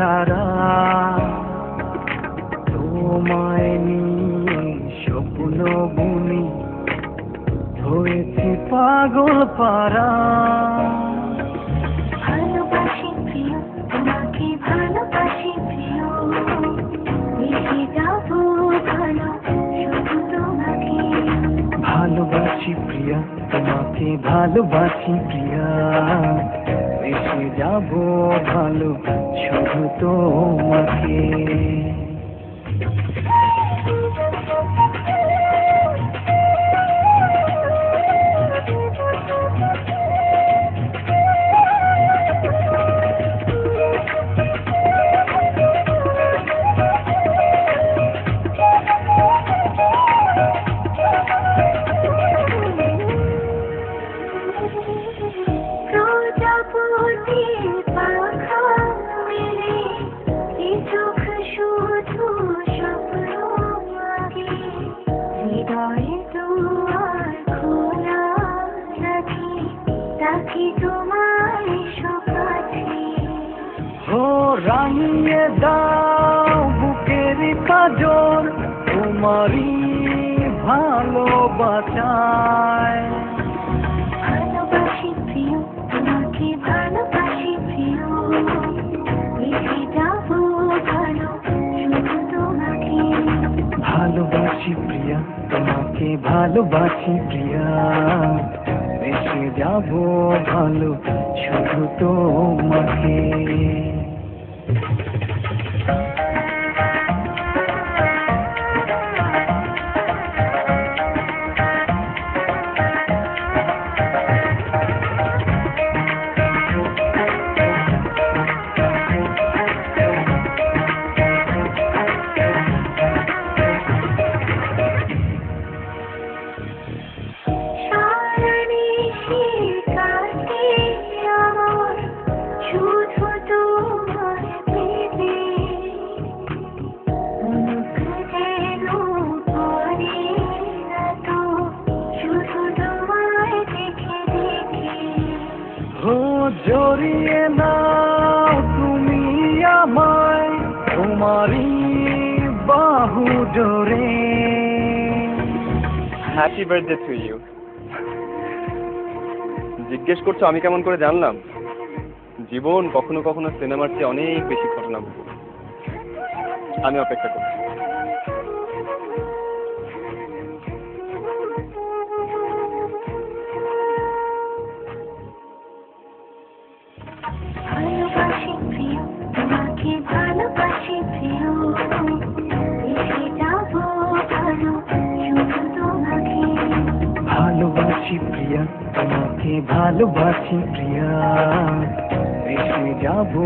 ছাড়া তোমায় নিয়ে স্বপ্ন বুনি হয়েছি পাগল পারা। ভালোবাসি প্রিয় তোমাকে, ভালোবাসি প্রিয়, মিশে যাবো ভালো শুধু তোমাকে। ভালোবাসি প্রিয়া তোমাকে, ভালোবাসি প্রিয়া, মিশে যাবো ভালো শুধু তোমাকে। রাঙিয়ে দাও বুকের পাঁজর তোমারই ভালোবাসায়। ভালোবাসি প্রিয় তোমাকে, ভালোবাসি প্রিয়, মিশে যাবো ভালো শুধু তোমাকে। ভালোবাসি প্রিয়া তোমাকে, ভালোবাসি প্রিয়া, মিশে যাবো ভালো শুধু তোমাকে। জড়িয়ে নাও তুমি আমায় তোমারই বাহু জোরে। Happy birthday to you. জিজ্ঞেস করছো আমি কেমন করে জানলাম? জীবন কখনো কখনো সিনেমার চেয়ে অনেক বেশি ঘটনা বলবো। আমি অপেক্ষা করছি। ভালোবাসি প্রিয় তোমাকে, ভালোবাসি প্রিয়, মিশে যাবো ভালো শুধু তোমাকে। ভালোবাসি প্রিয়া তোমাকে, ভালোবাসি প্রিয়া, মিশে যাবো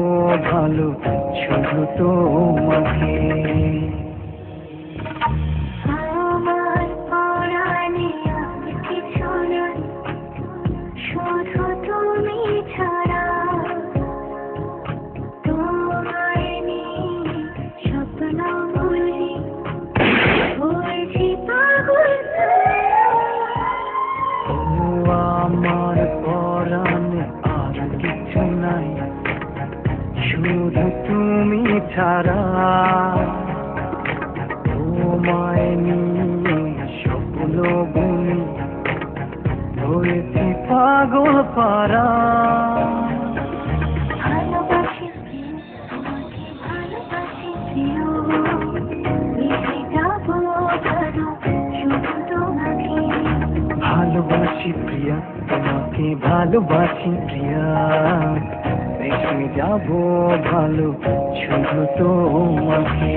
ভালো শুধু তোমাকে। আমার পরাণে আর কিছু নয়, শুধু তুমি ছাড়া। তোমায় নিয়ে স্বপ্ন বুনি হয়েছি পাগল। ও আমার পরাণে আর কিছু নাই, শুধু তুমি ছাড়া। তোমায় নিয়ে স্বপ্ন বুনি হয়েছি পাগল পারা। ভালোবাসি প্রিয় তোমাকে, ভালোবাসি প্রিয়, মিশে যাবো ভালো শুধু তোমাকে। ভালোবাসি প্রিয়া তোমাকে, ভালোবাসি প্রিয়া, মিশে যাবো ভালো শুধু তোমাকে।